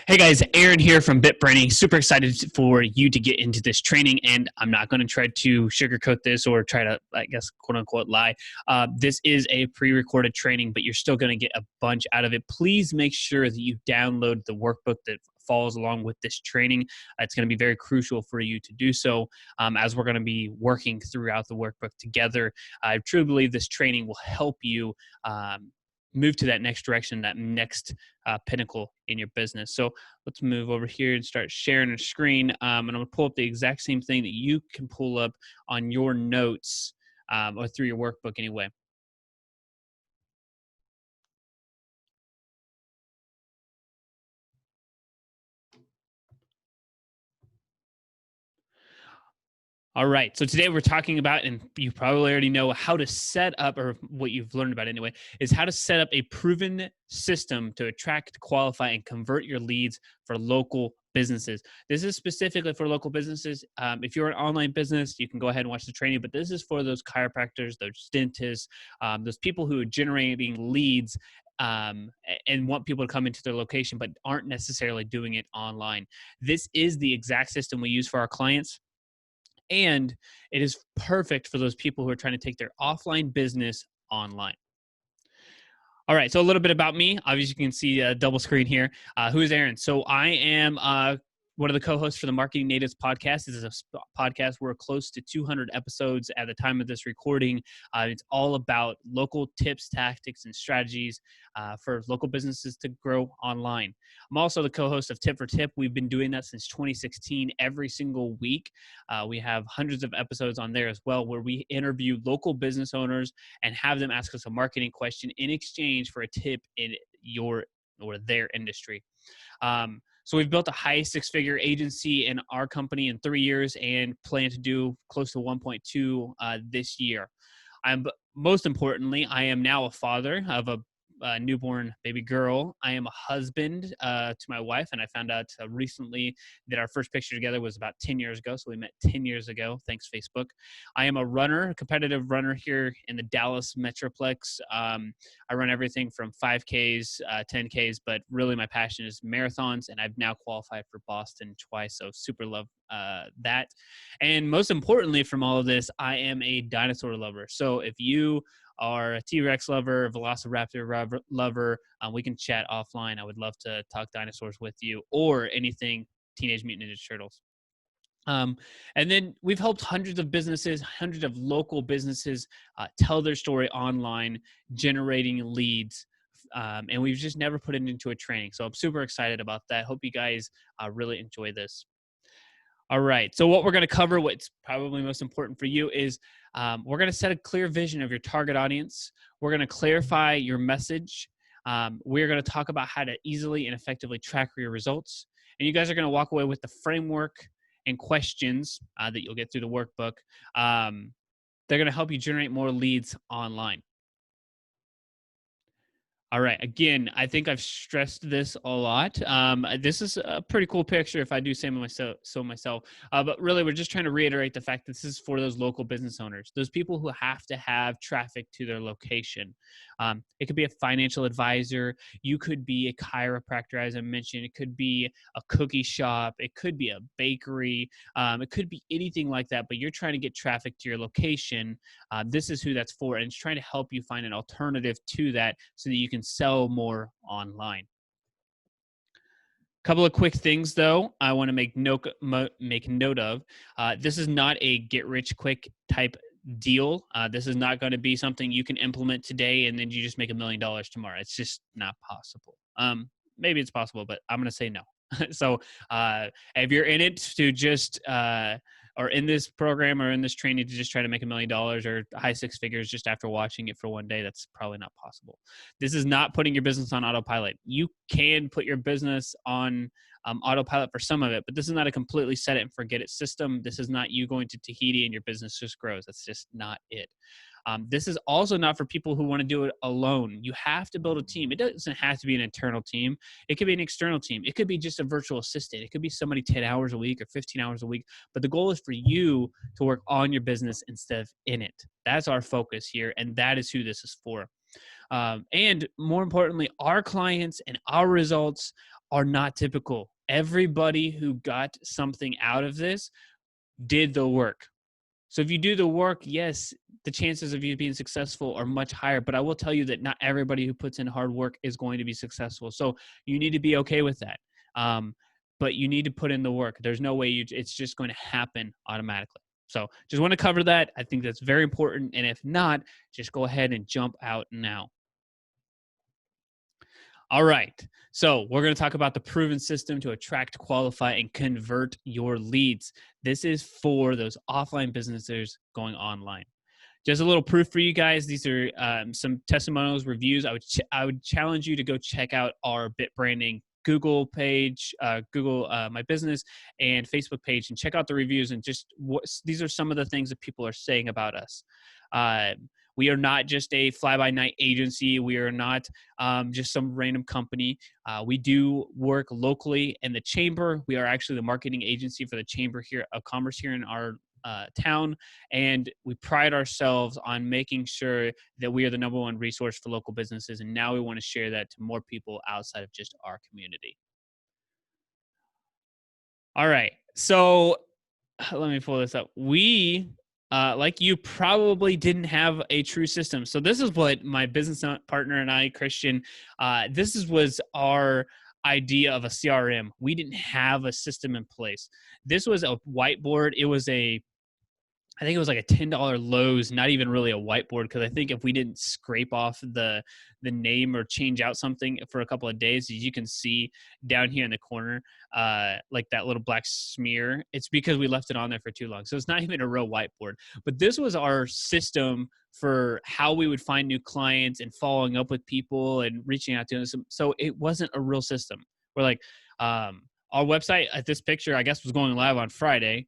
Hey guys, Aaron here from BitBraining. Super excited for you to get into this training, and I'm not going to try to sugarcoat this or try to, I guess, quote unquote, lie. This is a pre-recorded training, but you're still going to get a bunch out of it. Please make sure that you download the workbook that follows along with this training. It's going to be very crucial for you to do so, as we're going to be working throughout the workbook together. I truly believe this training will help you move to that next direction, that next pinnacle in your business. So let's move over here and start sharing a screen. And I'm going to pull up the exact same thing that you can pull up on your notes or through your workbook anyway. All right. So today we're talking about, and you probably already know how to set up, or what you've learned about anyway, is how to set up a proven system to attract, qualify, and convert your leads for local businesses. This is specifically for local businesses. If you're an online business, you can go ahead and watch the training, but this is for those chiropractors, those dentists, those people who are generating leads and want people to come into their location, but aren't necessarily doing it online. This is the exact system we use for our clients. And it is perfect for those people who are trying to take their offline business online. All right, so a little bit about me. Obviously, you can see a double screen here. Who is Aaron? So I am one of the co-hosts for the Marketing Natives podcast. This is a podcast. We're close to 200 episodes at the time of this recording. It's all about local tips, tactics, and strategies for local businesses to grow online. I'm also the co-host of Tip for Tip. We've been doing that since 2016 every single week. We have hundreds of episodes on there as well, where we interview local business owners and have them ask us a marketing question in exchange for a tip in your or their industry. So we've built a high six-figure agency in our company in 3 years and plan to do close to 1.2 this year. Most importantly, I am now a father of a newborn baby girl. I am a husband to my wife, and I found out recently that our first picture together was about 10 years ago. So we met 10 years ago. Thanks, Facebook. I am a runner, a competitive runner here in the Dallas Metroplex. I run everything from 5Ks, 10Ks, but really my passion is marathons, and I've now qualified for Boston twice. So super love that. And most importantly from all of this, I am a dinosaur lover. So if you are a T-Rex lover, a Velociraptor lover, we can chat offline. I would love to talk dinosaurs with you, or anything Teenage Mutant Ninja Turtles. And then we've helped hundreds of businesses, hundreds of local businesses tell their story online, generating leads. And we've just never put it into a training. So I'm super excited about that. Hope you guys really enjoy this. All right. So what we're going to cover, what's probably most important for you, is we're going to set a clear vision of your target audience. We're going to clarify your message. We're going to talk about how to easily and effectively track your results. And you guys are going to walk away with the framework and questions that you'll get through the workbook. They're going to help you generate more leads online. All right. Again, I think I've stressed this a lot. This is a pretty cool picture, if I do say so myself. But really, we're just trying to reiterate the fact that this is for those local business owners, those people who have to have traffic to their location. It could be a financial advisor. You could be a chiropractor, as I mentioned. It could be a cookie shop. It could be a bakery. It could be anything like that. But you're trying to get traffic to your location. This is who that's for, and it's trying to help you find an alternative to that so that you can sell more online. Couple of quick things, though, I want to make note of. This is not a get-rich-quick type deal. This is not going to be something you can implement today and then you just make $1 million tomorrow. It's just not possible. Maybe it's possible, but I'm going to say no. So if you're in it to just or in this program or in this training to just try to make $1 million or high six figures just after watching it for one day, that's probably not possible. This is not putting your business on autopilot. You can put your business on autopilot for some of it, but this is not a completely set it and forget it system. This is not you going to Tahiti and your business just grows. That's just not it. This is also not for people who want to do it alone. You have to build a team. It doesn't have to be an internal team. It could be an external team. It could be just a virtual assistant. It could be somebody 10 hours a week or 15 hours a week. But the goal is for you to work on your business instead of in it. That's our focus here, and that is who this is for. And more importantly, our clients and our results are not typical. Everybody who got something out of this did the work. So if you do the work, yes, the chances of you being successful are much higher. But I will tell you that not everybody who puts in hard work is going to be successful. So you need to be okay with that. But you need to put in the work. There's no way it's just going to happen automatically. So just want to cover that. I think that's very important. And if not, just go ahead and jump out now. All right. So we're going to talk about the proven system to attract, qualify, and convert your leads. This is for those offline businesses going online. Just a little proof for you guys. These are some testimonials, reviews. I would challenge you to go check out our Bit Branding Google page, Google My Business, and Facebook page, and check out the reviews. And just these are some of the things that people are saying about us. We are not just a fly-by-night agency. We are not just some random company. We do work locally in the chamber. We are actually the marketing agency for the Chamber here of Commerce here in our town, and we pride ourselves on making sure that we are the number one resource for local businesses, and now we want to share that to more people outside of just our community. All right, so let me pull this up. We like you probably didn't have a true system. So this is what my business partner and I, Christian, was our idea of a CRM. We didn't have a system in place. This was a whiteboard. I think it was like a $10 Lowe's, not even really a whiteboard, because I think if we didn't scrape off the name or change out something for a couple of days, as you can see down here in the corner, like that little black smear, it's because we left it on there for too long. So it's not even a real whiteboard. But this was our system for how we would find new clients and following up with people and reaching out to them. So it wasn't a real system. We're like, our website at this picture, I guess, was going live on Friday.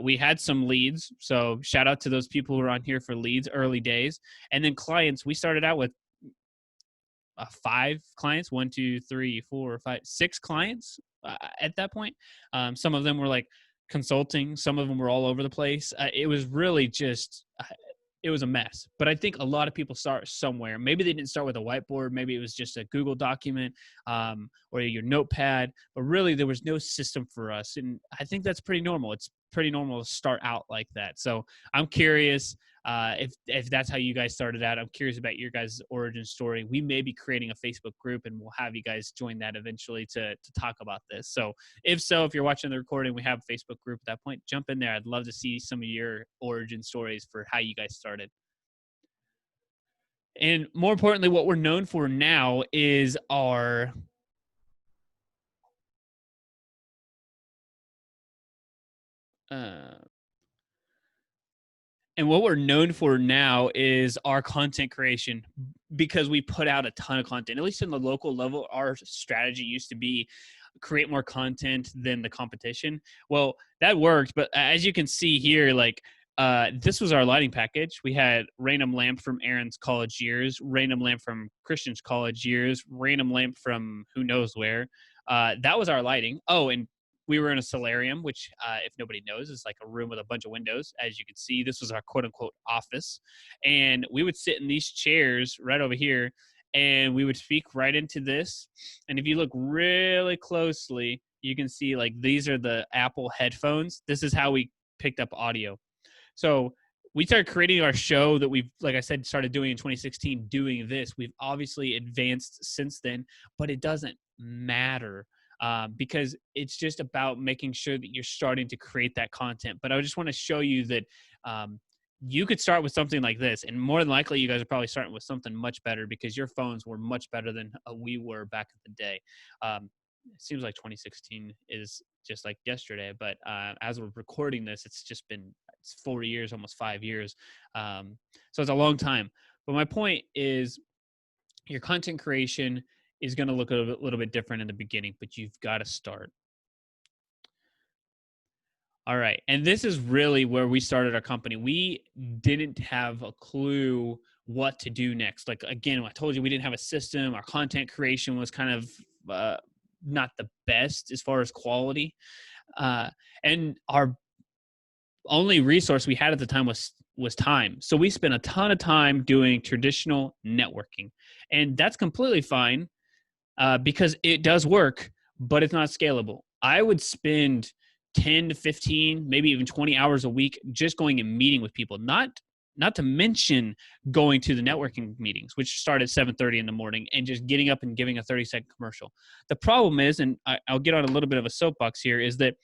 We had some leads. So shout out to those people who are on here for leads, early days. And then clients, we started out with 5 clients, 1, 2, 3, 4, 5, 6 clients at that point. Some of them were like consulting. Some of them were all over the place. It was really just, it was a mess. But I think a lot of people start somewhere. Maybe they didn't start with a whiteboard. Maybe it was just a Google document or your notepad. But really, there was no system for us. And I think that's pretty normal. It's pretty normal to start out like that. So I'm curious if that's how you guys started out. I'm curious about your guys' origin story. We may be creating a Facebook group, and we'll have you guys join that eventually to talk about this. So if you're watching the recording, we have a Facebook group at that point. Jump in there. I'd love to see some of your origin stories for how you guys started. And more importantly, what we're known for now is our and what we're known for now is our content creation, because we put out a ton of content. At least in the local level, our strategy used to be create more content than the competition. Well, that worked, but as you can see here, like this was our lighting package. We had random lamp from Aaron's college years, random lamp from Christian's college years, random lamp from who knows where. That was our lighting. Oh, and we were in a solarium, which, if nobody knows, is like a room with a bunch of windows. As you can see, this was our quote unquote office. And we would sit in these chairs right over here, and we would speak right into this. And if you look really closely, you can see like these are the Apple headphones. This is how we picked up audio. So we started creating our show that we've, like I said, started doing in 2016, doing this. We've obviously advanced since then, but it doesn't matter. Because it's just about making sure that you're starting to create that content. But I just want to show you that you could start with something like this, and more than likely you guys are probably starting with something much better, because your phones were much better than we were back in the day. It seems like 2016 is just like yesterday, but as we're recording this, it's 4 years, almost 5 years. So it's a long time. But my point is, your content creation is going to look a little bit different in the beginning, but you've got to start. All right. And this is really where we started our company. We didn't have a clue what to do next. Like, again, I told you, we didn't have a system. Our content creation was kind of not the best as far as quality. And our only resource we had at the time was time. So we spent a ton of time doing traditional networking. And that's completely fine. Because it does work, but it's not scalable. I would spend 10 to 15, maybe even 20 hours a week just going and meeting with people, not to mention going to the networking meetings, which start at 7:30 in the morning, and just getting up and giving a 30-second commercial. The problem is, and I'll get on a little bit of a soapbox here, is that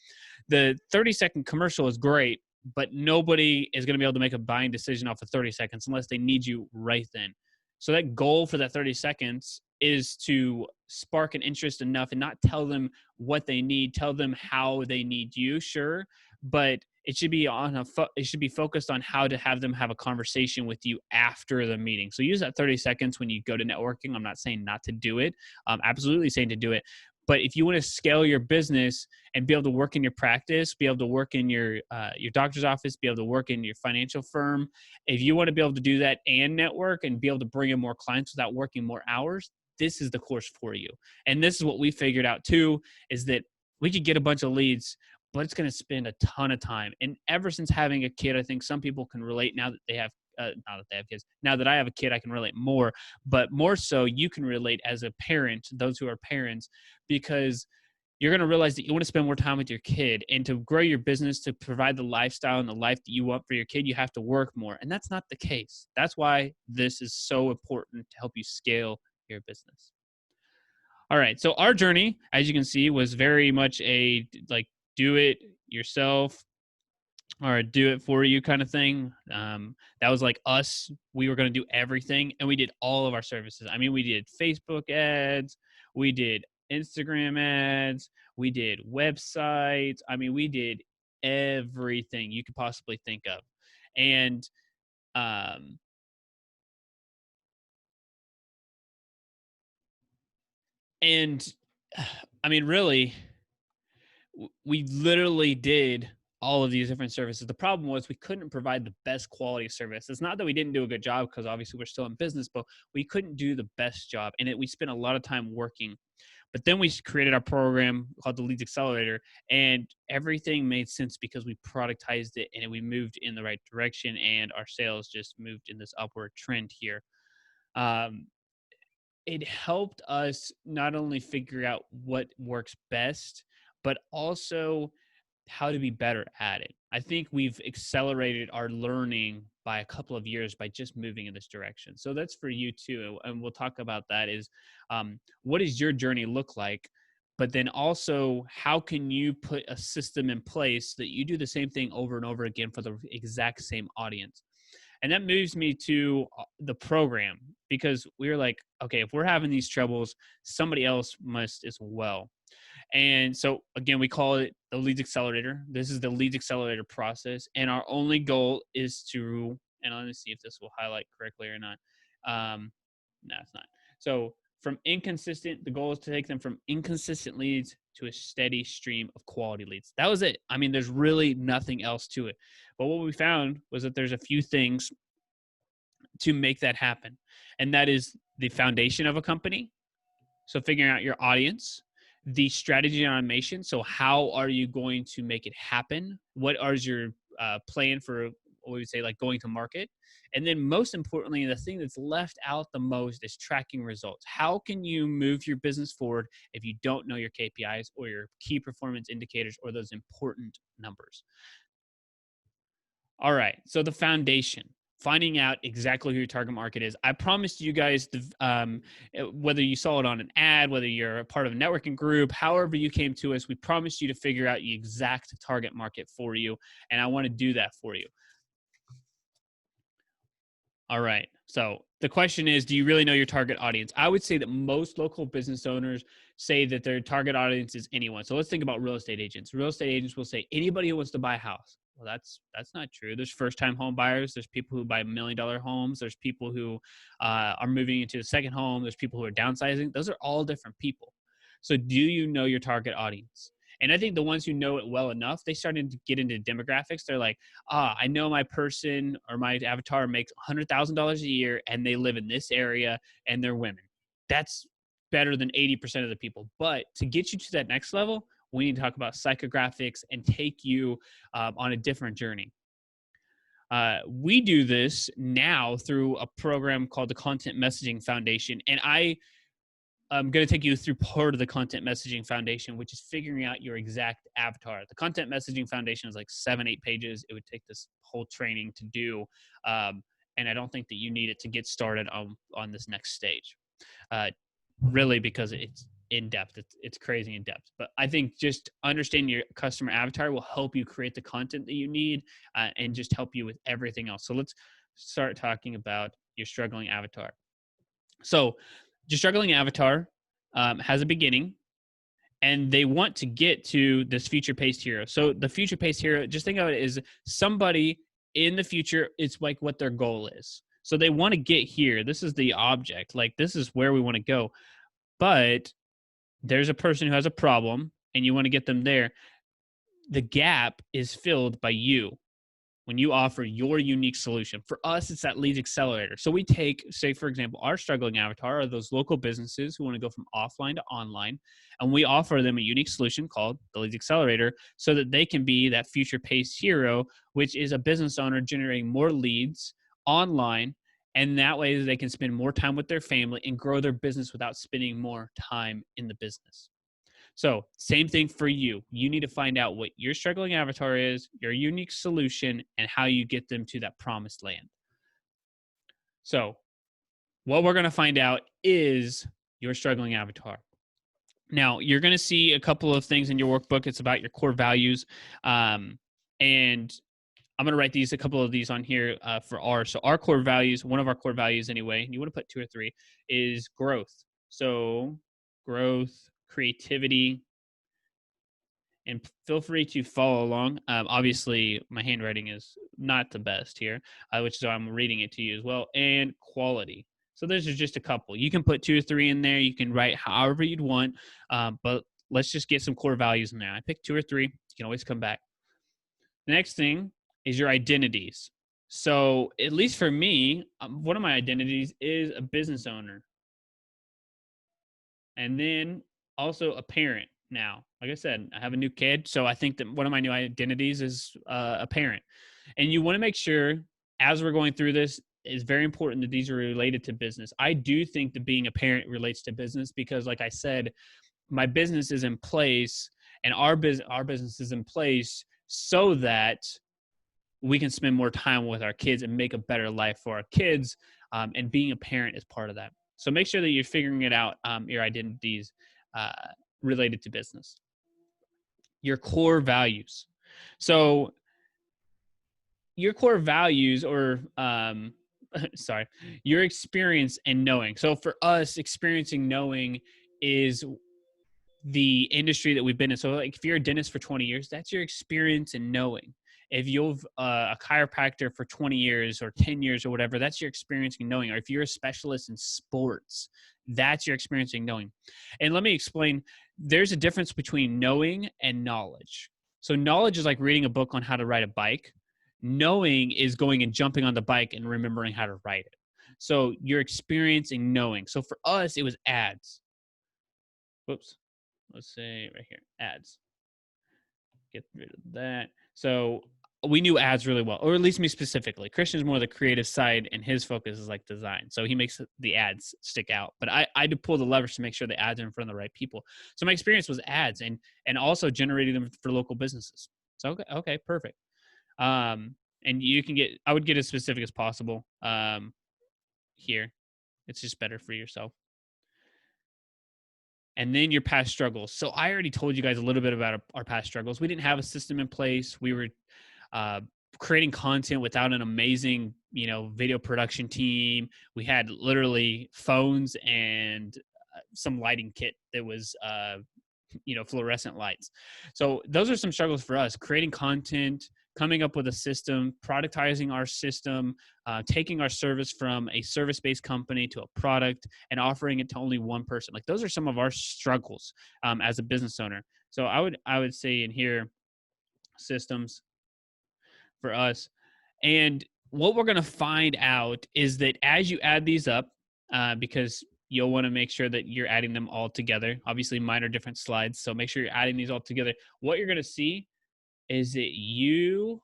the 30-second commercial is great, but nobody is going to be able to make a buying decision off of 30 seconds unless they need you right then. So that goal for that 30 seconds is to spark an interest enough and not tell them what they need, tell them how they need you, sure, but it should be it should be focused on how to have them have a conversation with you after the meeting. So use that 30 seconds when you go to networking. I'm not saying not to do it. I'm absolutely saying to do it. But if you want to scale your business and be able to work in your practice, be able to work in your doctor's office, be able to work in your financial firm, if you want to be able to do that and network and be able to bring in more clients without working more hours, this is the course for you. And this is what we figured out too, is that we could get a bunch of leads, but it's going to spend a ton of time. And ever since having a kid, I think some people can relate now that they have, now that they have kids. Now that I have a kid, I can relate more, but more so you can relate as a parent, those who are parents, because you're going to realize that you want to spend more time with your kid, and to grow your business, to provide the lifestyle and the life that you want for your kid, you have to work more. And that's not the case. That's why this is so important to help you scale your business. All right. So our journey, as you can see, was very much a like do it yourself or do it for you kind of thing. That was like us. We were going to do everything, and we did all of our services. I mean, we did Facebook ads, we did Instagram ads, we did websites. I mean, we did everything you could possibly think of. And, um, and I mean, really, we literally did all of these different services. The problem was we couldn't provide the best quality service. It's not that we didn't do a good job, because obviously we're still in business, but we couldn't do the best job. And we spent a lot of time working. But then we created our program called the Leads Accelerator, and everything made sense because we productized it and we moved in the right direction, and our sales just moved in this upward trend here. Um, it helped us not only figure out what works best, but also how to be better at it. I think we've accelerated our learning by a couple of years by just moving in this direction. So that's for you too. And we'll talk about that is what does your journey look like? But then also, how can you put a system in place that you do the same thing over and over again for the exact same audience? And that moves me to the program, because we were like, okay, if we're having these troubles, somebody else must as well. And so again, we call it the Leads Accelerator. This is the Leads Accelerator process. And our only goal is to, and let me see if this will highlight correctly or not. No, it's not. So the goal is to take them from inconsistent leads to a steady stream of quality leads. That was it. I mean, there's really nothing else to it. But what we found was that there's a few things to make that happen. And that is the foundation of a company. So figuring out your audience, the strategy and automation. So how are you going to make it happen? What is your plan for what we would say like going to market? And then most importantly, the thing that's left out the most is tracking results. How can you move your business forward if you don't know your KPIs or your key performance indicators or those important numbers? All right. So the foundation, finding out exactly who your target market is. I promised you guys, whether you saw it on an ad, whether you're a part of a networking group, however you came to us, we promised you to figure out the exact target market for you. And I want to do that for you. All right. So the question is, do you really know your target audience? I would say that most local business owners say that their target audience is anyone. So let's think about real estate agents. Real estate agents will say anybody who wants to buy a house. Well, that's not true. There's first-time home buyers. There's people who buy $1 million homes. There's people who are moving into a second home. There's people who are downsizing. Those are all different people. So do you know your target audience? And I think the ones who know it well enough, they started to get into demographics. They're like, I know my person or my avatar makes $100,000 a year and they live in this area and they're women. That's better than 80% of the people. But to get you to that next level, we need to talk about psychographics and take you on a different journey. We do this now through a program called the Content Messaging Foundation. And I'm going to take you through part of the content messaging foundation, which is figuring out your exact avatar. The content messaging foundation is like 7-8 pages. It would take this whole training to do. And I don't think that you need it to get started on this next stage, really, because it's in depth. It's crazy in depth. But I think just understanding your customer avatar will help you create the content that you need, and just help you with everything else. So let's start talking about your struggling avatar. So your struggling avatar has a beginning, and they want to get to this future paced hero. So the future paced hero, just think of it as somebody in the future. It's like what their goal is. So they want to get here. This is the object. Like, this is where we want to go. But there's a person who has a problem and you want to get them there. The gap is filled by you when you offer your unique solution. For us, it's that Leads Accelerator. So we take, say, for example, our struggling avatar are those local businesses who want to go from offline to online, and we offer them a unique solution called the Leads Accelerator so that they can be that future-paced hero, which is a business owner generating more leads online, and that way they can spend more time with their family and grow their business without spending more time in the business. So same thing for you. You need to find out what your struggling avatar is, your unique solution, and how you get them to that promised land. So what we're going to find out is your struggling avatar. Now, you're going to see a couple of things in your workbook. It's about your core values. And I'm going to write a couple of these on here for ours. So our core values, one of our core values anyway, you want to put 2 or 3, is growth. So growth, creativity, and feel free to follow along. Obviously, my handwriting is not the best here, which is why I'm reading it to you as well, and quality. So those are just a couple. You can put 2 or 3 in there. You can write however you'd want, but let's just get some core values in there. I picked 2 or 3. You can always come back. The next thing is your identities. So at least for me, one of my identities is a business owner. And then also a parent now. Like I said, I have a new kid. So I think that one of my new identities is a parent. And you want to make sure, as we're going through this, it's very important that these are related to business. I do think that being a parent relates to business because, like I said, my business is in place and our business is in place so that we can spend more time with our kids and make a better life for our kids. And being a parent is part of that. So make sure that you're figuring it out, your identities related to business. Your core values. So your core values your experience and knowing. So for us, experiencing knowing is the industry that we've been in. So like if you're a dentist for 20 years, that's your experience in knowing. If you've a chiropractor for 20 years or 10 years or whatever, that's your experience in knowing. Or if you're a specialist in sports, that's your experience in knowing. And let me explain, there's a difference between knowing and knowledge. So knowledge is like reading a book on how to ride a bike. Knowing is going and jumping on the bike and remembering how to ride it. So you're experiencing knowing. So for us, it was ads. Whoops. Let's say right here, ads. Get rid of that. So we knew ads really well, or at least me specifically. Christian's more the creative side, and his focus is like design. So he makes the ads stick out. But I had to pull the levers to make sure the ads are in front of the right people. So my experience was ads and also generating them for local businesses. So okay, perfect. And you can I would get as specific as possible here. It's just better for yourself. And then your past struggles. So I already told you guys a little bit about our past struggles. We didn't have a system in place. We were creating content without an amazing, video production team. We had literally phones and some lighting kit that was, fluorescent lights. So those are some struggles for us, creating content, coming up with a system, productizing our system, taking our service from a service-based company to a product and offering it to only one person. Like those are some of our struggles as a business owner. So I would say in here, systems for us. And what we're going to find out is that as you add these up, because you'll want to make sure that you're adding them all together. Obviously, mine are different slides, so make sure you're adding these all together. What you're going to see is that you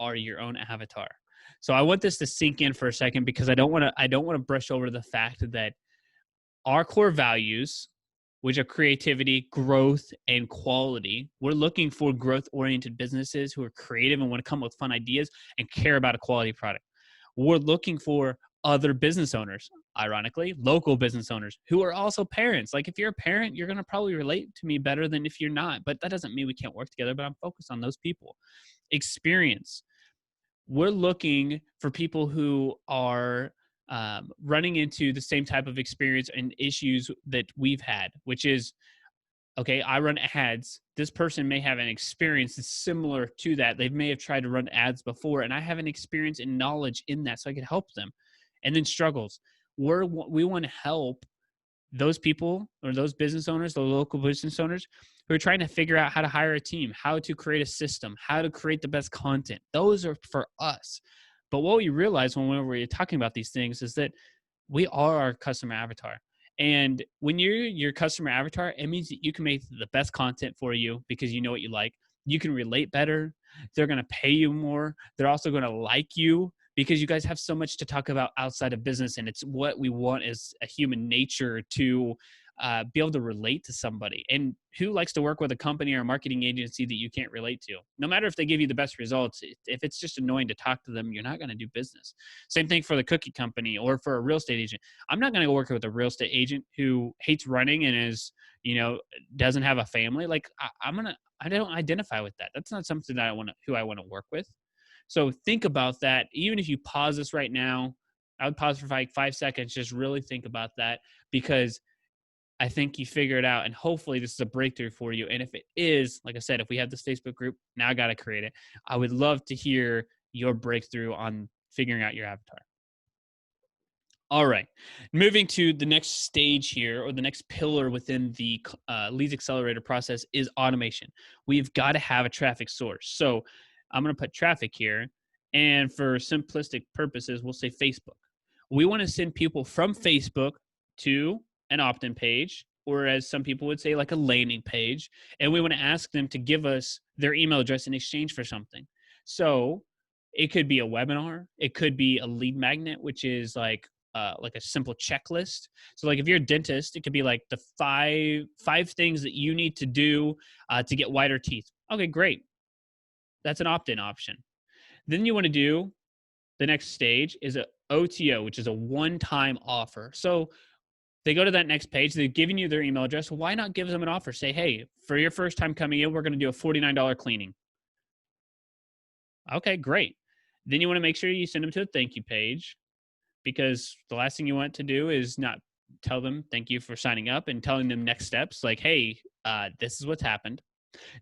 are your own avatar. So I want this to sink in for a second because I don't want to brush over the fact that our core values, which are creativity, growth, and quality. We're looking for growth oriented businesses who are creative and want to come up with fun ideas and care about a quality product. We're looking for other business owners, ironically, local business owners who are also parents. Like, if you're a parent, you're going to probably relate to me better than if you're not. But that doesn't mean we can't work together, but I'm focused on those people. Experience. We're looking for people who are running into the same type of experience and issues that we've had, which is, okay, I run ads. This person may have an experience that's similar to that. They may have tried to run ads before, and I have an experience and knowledge in that, so I can help them. And then struggles. We want to help those people or those business owners, the local business owners who are trying to figure out how to hire a team, how to create a system, how to create the best content. Those are for us. But what we realize whenever we're talking about these things is that we are our customer avatar. And when you're your customer avatar, it means that you can make the best content for you because you know what you like. You can relate better. They're going to pay you more. They're also going to like you because you guys have so much to talk about outside of business. And it's what we want as a human nature to be able to relate to somebody. And who likes to work with a company or a marketing agency that you can't relate to? No matter if they give you the best results, if it's just annoying to talk to them, you're not going to do business. Same thing for the cookie company or for a real estate agent. I'm not going to go work with a real estate agent who hates running and is, doesn't have a family. Like, I don't identify with that. That's not something that I want to work with. So think about that. Even if you pause this right now, I would pause for like 5 seconds. Just really think about that, because I think you figure it out, and hopefully this is a breakthrough for you. And if it is, like I said, if we have this Facebook group, now I got to create it. I would love to hear your breakthrough on figuring out your avatar. All right. Moving to the next stage here, or the next pillar within the Leads Accelerator process, is automation. We've got to have a traffic source. So I'm going to put traffic here. And for simplistic purposes, we'll say Facebook. We want to send people from Facebook to an opt in page, or as some people would say, like a landing page. And we want to ask them to give us their email address in exchange for something. So it could be a webinar, it could be a lead magnet, which is like a simple checklist. So like if you're a dentist, it could be like the five things that you need to do to get whiter teeth. Okay, great. That's an opt-in option. Then you want to do the next stage is a OTO, which is a one-time offer. So they go to that next page, they've given you their email address. Why not give them an offer? Say, hey, for your first time coming in, we're going to do a $49 cleaning. Okay, great. Then you want to make sure you send them to a thank you page, because the last thing you want to do is not tell them thank you for signing up and telling them next steps like, hey, this is what's happened.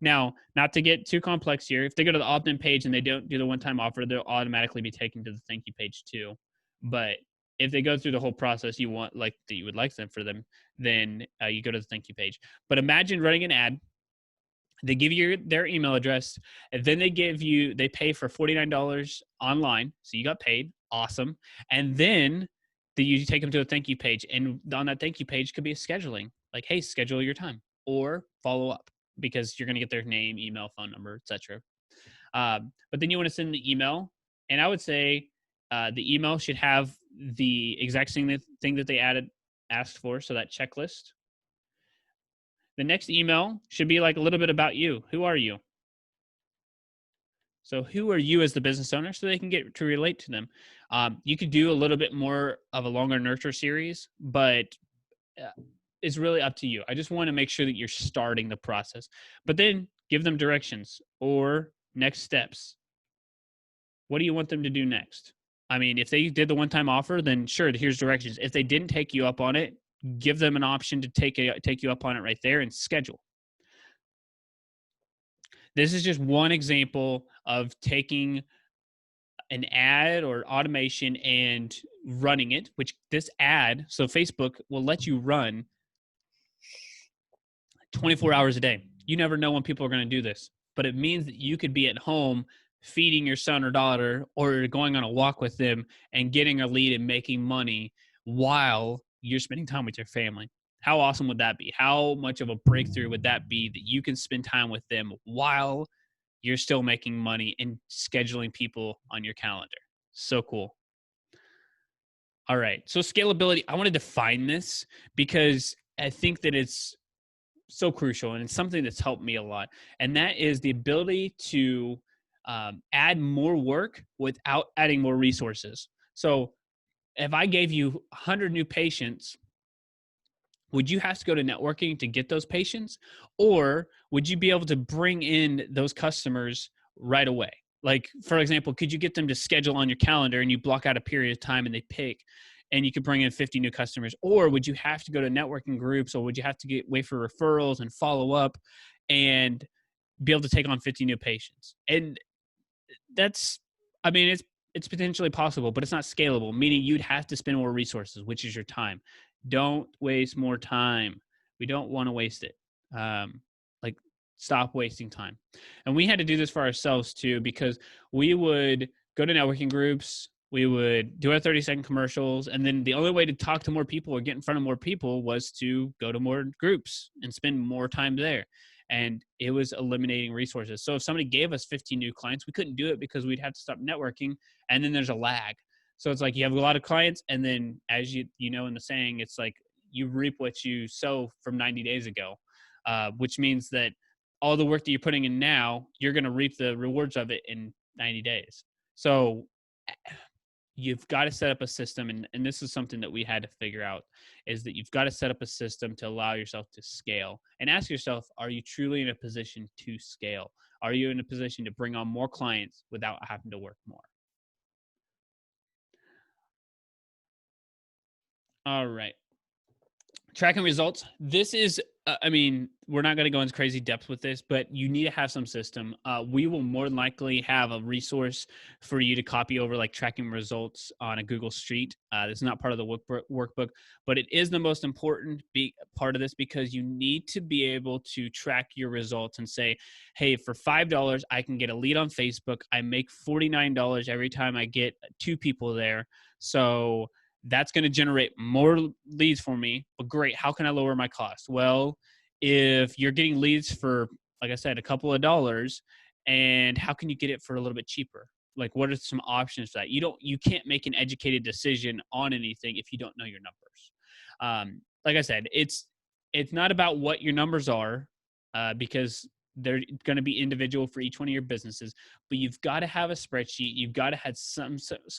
Now, not to get too complex here, if they go to the opt-in page and they don't do the one-time offer, they'll automatically be taken to the thank you page too. But if they go through the whole process you want, like that you would like them for them, then you go to the thank you page. But imagine running an ad. They give you their email address, and then they pay for $49 online. So you got paid. Awesome. And then you take them to a thank you page. And on that thank you page could be a scheduling, like, hey, schedule your time or follow up, because you're going to get their name, email, phone number, etc. But then you want to send the email. And I would say the email should have the exact thing that they asked for. So that checklist. The next email should be like a little bit about you. Who are you? So who are you as the business owner, so they can get to relate to them. You could do a little bit more of a longer nurture series, but it's really up to you. I just want to make sure that you're starting the process, but then give them directions or next steps. What do you want them to do next? I mean, if they did the one-time offer, then sure, here's directions. If they didn't take you up on it, give them an option to take you up on it right there and schedule. This is just one example of taking an ad or automation and running it, which this ad, so Facebook will let you run 24 hours a day. You never know when people are going to do this, but it means that you could be at home feeding your son or daughter, or going on a walk with them and getting a lead and making money while you're spending time with your family. How awesome would that be? How much of a breakthrough would that be, that you can spend time with them while you're still making money and scheduling people on your calendar? So cool. All right. So scalability, I want to define this because I think that it's so crucial and it's something that's helped me a lot. And that is the ability to add more work without adding more resources. So if I gave you 100 new patients, would you have to go to networking to get those patients, or would you be able to bring in those customers right away? Like, for example, could you get them to schedule on your calendar and you block out a period of time and they pick, and you could bring in 50 new customers? Or would you have to go to networking groups, or would you have to wait for referrals and follow up and be able to take on 50 new patients? And that's, I mean, it's potentially possible, but it's not scalable, meaning you'd have to spend more resources, which is your time. Don't waste more time. We don't want to waste it. Like, stop wasting time. And we had to do this for ourselves too, because we would go to networking groups, we would do our 30-second commercials, and then the only way to talk to more people or get in front of more people was to go to more groups and spend more time there. And it was eliminating resources. So if somebody gave us 15 new clients, we couldn't do it because we'd have to stop networking, and then there's a lag. So it's like you have a lot of clients, and then, as you know in the saying, it's like you reap what you sow from 90 days ago, which means that all the work that you're putting in now, you're going to reap the rewards of it in 90 days. So you've got to set up a system, and this is something that we had to figure out, is that you've got to set up a system to allow yourself to scale, and ask yourself, are you truly in a position to scale? Are you in a position to bring on more clients without having to work more? All right. Tracking results. This is, I mean, we're not going to go into crazy depth with this, but you need to have some system. We will more than likely have a resource for you to copy over, like tracking results on a Google Sheet. This is not part of the workbook, but it is the most important part of this, because you need to be able to track your results and say, hey, for $5, I can get a lead on Facebook. I make $49 every time I get two people there. So that's going to generate more leads for me. But great, how can I lower my cost? Well, if you're getting leads for, like I said, a couple of dollars, and how can you get it for a little bit cheaper? Like, what are some options for that? You can't make an educated decision on anything if you don't know your numbers. Like I said, it's not about what your numbers are, because they're going to be individual for each one of your businesses. But you've got to have a spreadsheet. You've got to have some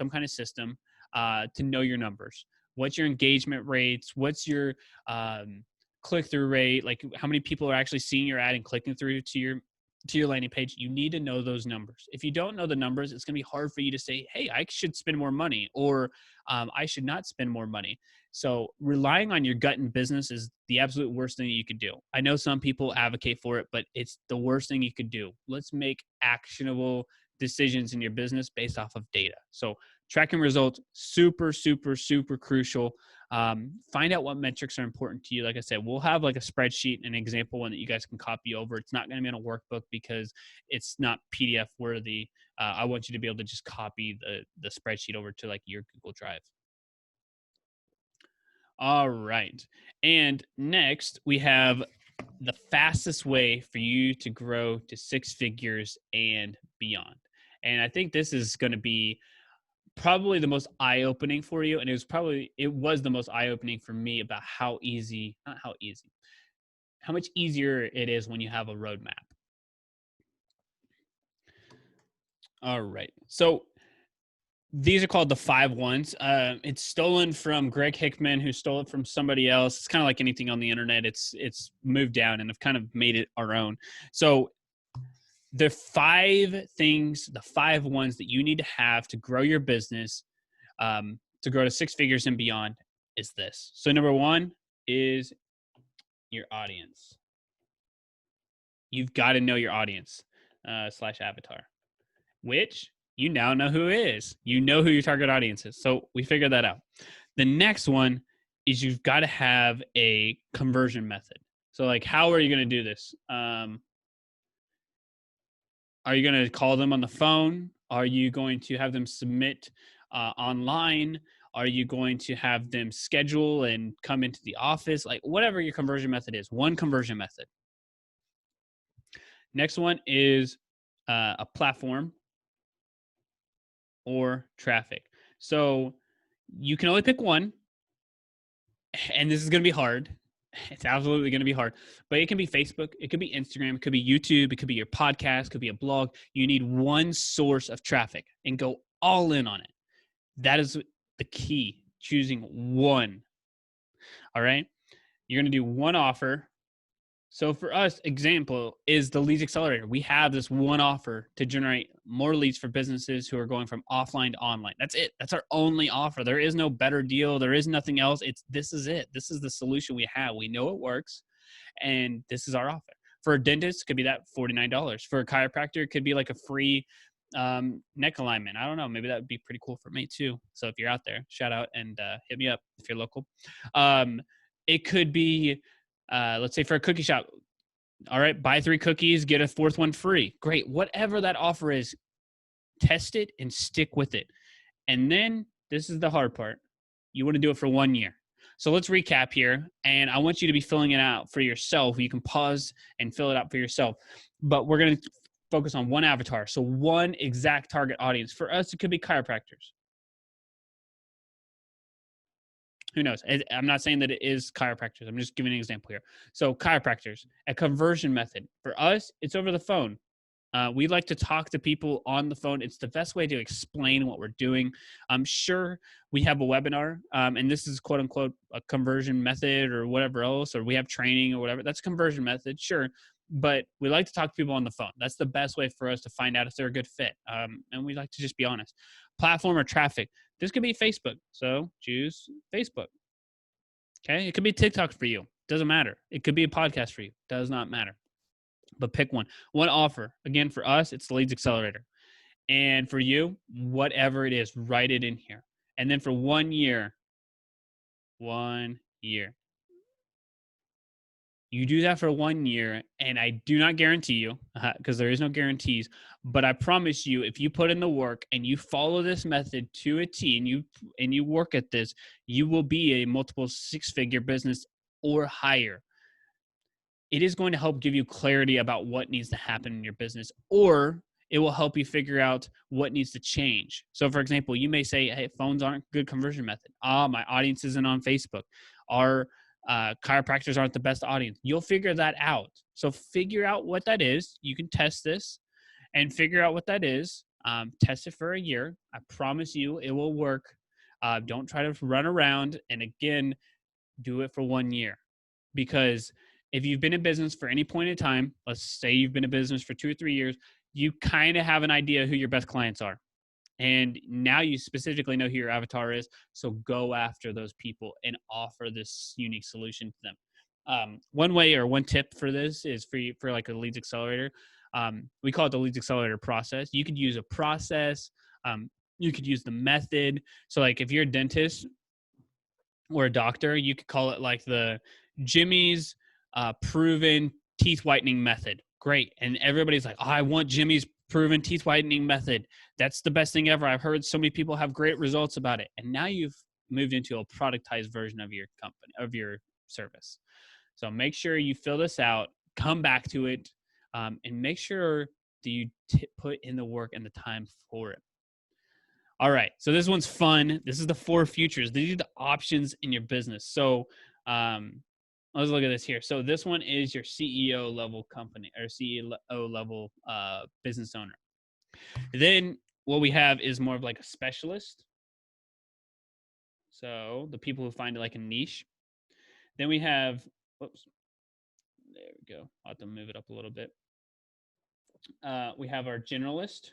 kind of system to know your numbers. What's your engagement rates? What's your click-through rate? Like, how many people are actually seeing your ad and clicking through to your landing page? You need to know those numbers. If you don't know the numbers, it's going to be hard for you to say, hey, I should spend more money, or I should not spend more money. So relying on your gut in business is the absolute worst thing that you could do. I know some people advocate for it, but it's the worst thing you could do. Let's make actionable decisions in your business based off of data. So tracking results, super, super, super crucial. Find out what metrics are important to you. Like I said, we'll have like a spreadsheet, an example one that you guys can copy over. It's not going to be in a workbook because it's not PDF worthy. I want you to be able to just copy the spreadsheet over to like your Google Drive. All right. And next, we have the fastest way for you to grow to six figures and beyond. And I think this is going to be probably the most eye-opening for you, and it was the most eye-opening for me about how easy, not how easy, how much easier it is when you have a roadmap. All right. So these are called the 5 1s. It's stolen from Greg Hickman, who stole it from somebody else. It's kind of like anything on the internet. It's moved down, and have kind of made it our own. So the 5 things, the 5 1s that you need to have to grow your business, to grow to six figures and beyond, is this. So number one is your audience. You've got to know your audience slash avatar, which you now know who it is. You know who your target audience is. So we figured that out. The next one is you've got to have a conversion method. So like, how are you going to do this? Are you going to call them on the phone? Are you going to have them submit online? Are you going to have them schedule and come into the office? Like, whatever your conversion method is, one conversion method. Next one is a platform or traffic. So You can only pick one, and this is going to be hard. It's absolutely going to be hard, but it can be Facebook, it could be Instagram, it could be YouTube, it could be your podcast, it could be a blog. You need one source of traffic and go all in on it. That is the key, choosing one. All right. You're going to do one offer. So for us, example is the Leads Accelerator. We have this one offer to generate more leads for businesses who are going from offline to online. That's it. That's our only offer. There is no better deal. There is nothing else. This is it. This is the solution we have. We know it works, and this is our offer. For a dentist, it could be that $49. For a chiropractor, it could be like a free neck alignment. I don't know. Maybe that would be pretty cool for me too. So if you're out there, shout out and hit me up if you're local. It could be, let's say for a cookie shop, all right, buy 3 cookies, get a 4th one free. Great. Whatever that offer is, test it and stick with it. And then this is the hard part. You want to do it for 1 year. So let's recap here. And I want you to be filling it out for yourself. You can pause and fill it out for yourself. But we're going to focus on one avatar. So one exact target audience. For us, it could be chiropractors. Who knows? I'm not saying that it is chiropractors. I'm just giving an example here. So chiropractors, a conversion method. For us, it's over the phone. We like to talk to people on the phone. It's the best way to explain what we're doing. I'm sure we have a webinar, and this is quote unquote a conversion method or whatever else, or we have training or whatever. That's a conversion method, sure. But we like to talk to people on the phone. That's the best way for us to find out if they're a good fit. And we like to just be honest. Platform or traffic. This could be Facebook. So choose Facebook. Okay. It could be TikTok for you. Doesn't matter. It could be a podcast for you. Does not matter. But pick one. One offer. Again, for us, it's the Leads Accelerator. And for you, whatever it is, write it in here. And then for 1 year, 1 year. You do that for 1 year, and I do not guarantee you, because there is no guarantees, but I promise you, if you put in the work and you follow this method to a T and you work at this, you will be a multiple 6-figure business or higher. It is going to help give you clarity about what needs to happen in your business, or it will help you figure out what needs to change. So for example, you may say, hey, phones aren't a good conversion method. My audience isn't on Facebook. Our chiropractors aren't the best audience. You'll figure that out. So figure out what that is. You can test this and figure out what that is. Test it for a year. I promise you it will work. Don't try to run around. And again, do it for 1 year. Because if you've been in business for any point in time, let's say you've been in business for 2 or 3 years, you kind of have an idea who your best clients are. And now you specifically know who your avatar is. So go after those people and offer this unique solution to them. One way or one tip for this is for like a Leads Accelerator. We call it the Leads Accelerator process. You could use a process. You could use the method. So like if you're a dentist or a doctor, you could call it like the Jimmy's proven teeth whitening method. Great. And everybody's like, oh, I want Jimmy's proven teeth whitening method. That's the best thing ever. I've heard so many people have great results about it. And now you've moved into a productized version of your company, of your service. So make sure you fill this out, come back to it, and make sure that you put in the work and the time for it. All right. So this one's fun. This is the 4 futures. These are the options in your business. So let's look at this here. So this one is your CEO level company or CEO level business owner. Then what we have is more of like a specialist. So the people who find like a niche. Then we have, whoops, there we go. I'll have to move it up a little bit. We have our generalist.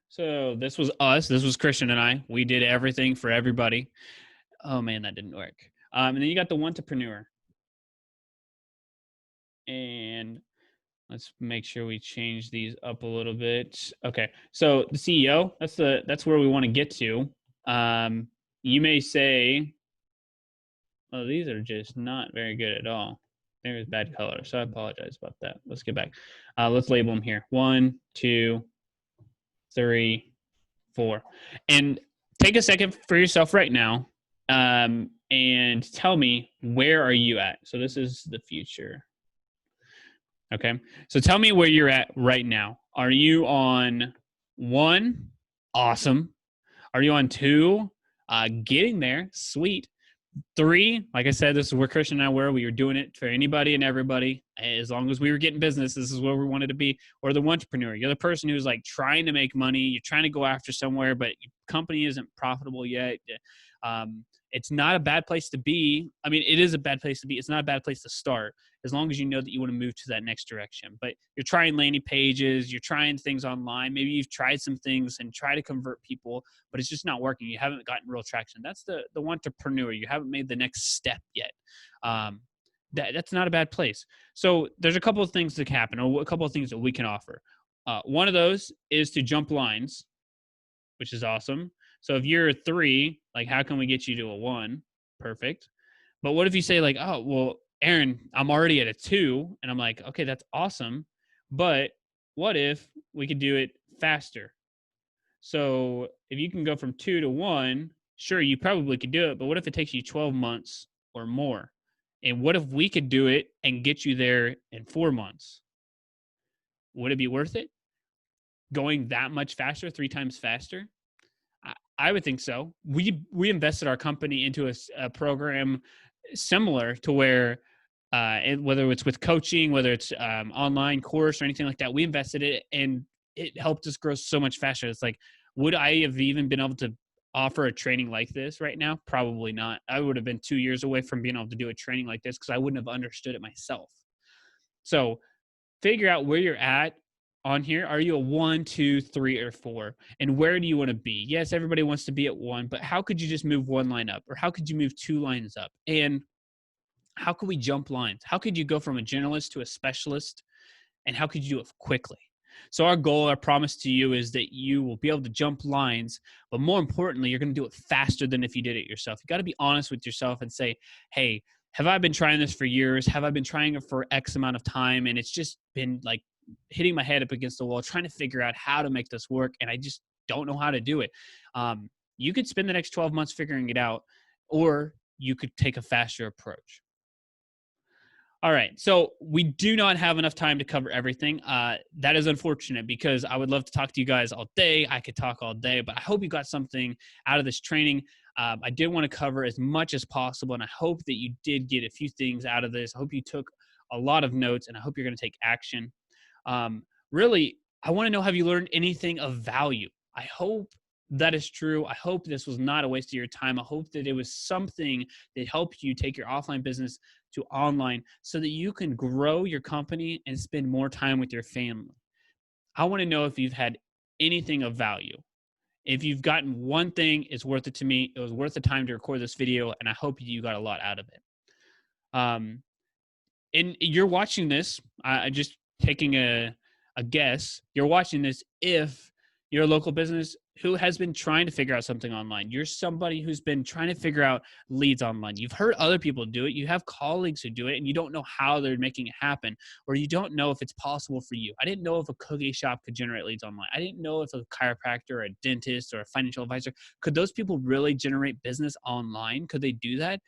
So this was us. This was Christian and I. We did everything for everybody. Oh man, that didn't work. And then you got the entrepreneur. And let's make sure we change these up a little bit. Okay, so the CEO, that's where we want to get to. You may say, oh, these are just not very good at all. There's bad color, so I apologize about that. Let's get back. Let's label them here. 1, 2, 3, 4. And take a second for yourself right now and tell me, where are you at? So this is the future. Okay. So tell me where you're at right now. Are you on 1? Awesome. Are you on 2? Getting there, sweet. 3, like I said, this is where Christian and I were. We were doing it for anybody and everybody. As long as we were getting business, this is where we wanted to be. Or the entrepreneur. You're the person who's like trying to make money. You're trying to go after somewhere, but your company isn't profitable yet. It's not a bad place to be. I mean, it is a bad place to be. It's not a bad place to start as long as you know that you want to move to that next direction. But you're trying landing pages. You're trying things online. Maybe you've tried some things and try to convert people, but it's just not working. You haven't gotten real traction. That's the entrepreneur. You haven't made the next step yet. That's not a bad place. So there's a couple of things that can happen, or a couple of things that we can offer. One of those is to jump lines, which is awesome. So if you're a 3, like, how can we get you to a 1? Perfect. But what if you say like, oh, well, Aaron, I'm already at a 2, and I'm like, okay, that's awesome. But what if we could do it faster? So if you can go from 2 to 1, sure, you probably could do it. But what if it takes you 12 months or more? And what if we could do it and get you there in 4 months? Would it be worth it? Going that much faster, 3 times faster? I would think so. We invested our company into a program similar to where, whether it's with coaching, whether it's online course or anything like that, we invested it and it helped us grow so much faster. It's like, would I have even been able to offer a training like this right now? Probably not. I would have been 2 years away from being able to do a training like this because I wouldn't have understood it myself. So figure out where you're at on here. Are you a 1, 2, 3, or 4? And where do you want to be? Yes, everybody wants to be at 1, but how could you just move 1 line up? Or how could you move 2 lines up? And how could we jump lines? How could you go from a generalist to a specialist? And how could you do it quickly? So our goal, our promise to you is that you will be able to jump lines, but more importantly, you're going to do it faster than if you did it yourself. You got to be honest with yourself and say, hey, have I been trying this for years? Have I been trying it for X amount of time? And it's just been like hitting my head up against the wall, trying to figure out how to make this work. And I just don't know how to do it. You could spend the next 12 months figuring it out, or you could take a faster approach. All right. So we do not have enough time to cover everything. That is unfortunate because I would love to talk to you guys all day. I could talk all day, but I hope you got something out of this training. I did want to cover as much as possible, and I hope that you did get a few things out of this. I hope you took a lot of notes, and I hope you're going to take action. Really, I want to know, have you learned anything of value? I hope that is true. I hope this was not a waste of your time. I hope that it was something that helped you take your offline business to online so that you can grow your company and spend more time with your family. I want to know if you've had anything of value. If you've gotten one thing, it's worth it to me. It was worth the time to record this video, and I hope you got a lot out of it. And you're watching this, just taking a guess, you're watching this if you're a local business who has been trying to figure out something online. You're somebody who's been trying to figure out leads online. You've heard other people do it. You have colleagues who do it, and you don't know how they're making it happen, or you don't know if it's possible for you. I didn't know if a cookie shop could generate leads online. I didn't know if a chiropractor or a dentist or a financial advisor, could those people really generate business online? Could they do that?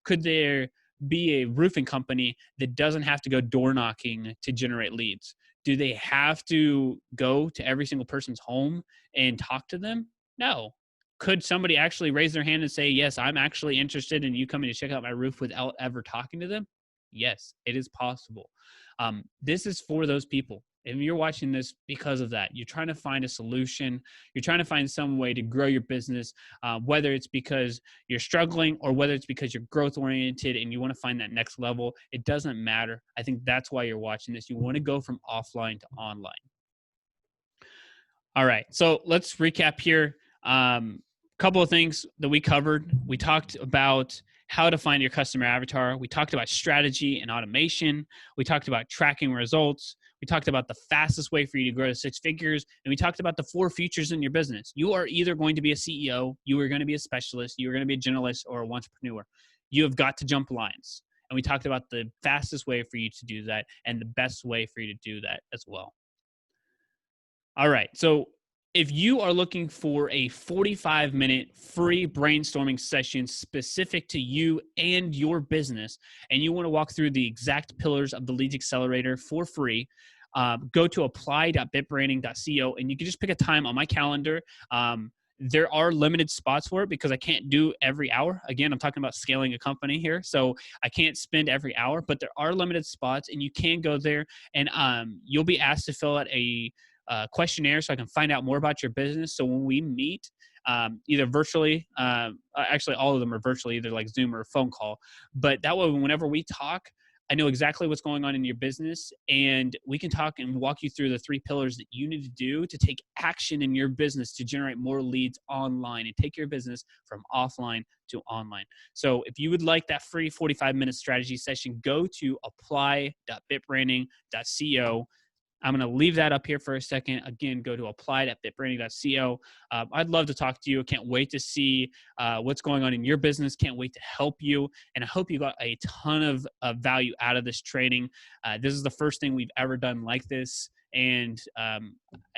Could there be a roofing company that doesn't have to go door knocking to generate leads? Do they have to go to every single person's home and talk to them? No. Could somebody actually raise their hand and say, yes, I'm actually interested in you coming to check out my roof without ever talking to them? Yes, it is possible. This is for those people. If you're watching this because of that, you're trying to find a solution, you're trying to find some way to grow your business, whether it's because you're struggling or whether it's because you're growth oriented and you want to find that next level, it doesn't matter. I think that's why you're watching this. You want to go from offline to online. All right, so let's recap here. Couple of things that we covered. We talked about how to find your customer avatar. We talked about strategy and automation. We talked about tracking results. We talked about the fastest way for you to grow to 6 figures. And we talked about the 4 features in your business. You are either going to be a CEO, you are going to be a specialist, you are going to be a generalist, or an entrepreneur. You have got to jump lines. And we talked about the fastest way for you to do that and the best way for you to do that as well. All right. So if you are looking for a 45-minute free brainstorming session specific to you and your business, and you want to walk through the exact pillars of the Leads Accelerator for free, go to apply.bitbranding.co, and you can just pick a time on my calendar. There are limited spots for it because I can't do every hour. Again, I'm talking about scaling a company here. So I can't spend every hour, but there are limited spots and you can go there and you'll be asked to fill out a questionnaire so I can find out more about your business. So when we meet, either virtually, actually all of them are virtually, either like Zoom or phone call. But that way, whenever we talk, I know exactly what's going on in your business, and we can talk and walk you through the 3 pillars that you need to do to take action in your business to generate more leads online and take your business from offline to online. So if you would like that free 45-minute strategy session, go to apply.bitbranding.co. I'm going to leave that up here for a second. Again, go to apply.bitbranding.co. I'd love to talk to you. Can't wait to see what's going on in your business. Can't wait to help you. And I hope you got a ton of value out of this training. This is the first thing we've ever done like this. And I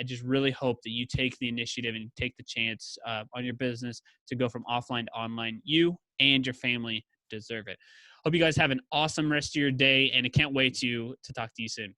just really hope that you take the initiative and take the chance on your business to go from offline to online. You and your family deserve it. Hope you guys have an awesome rest of your day. And I can't wait to talk to you soon.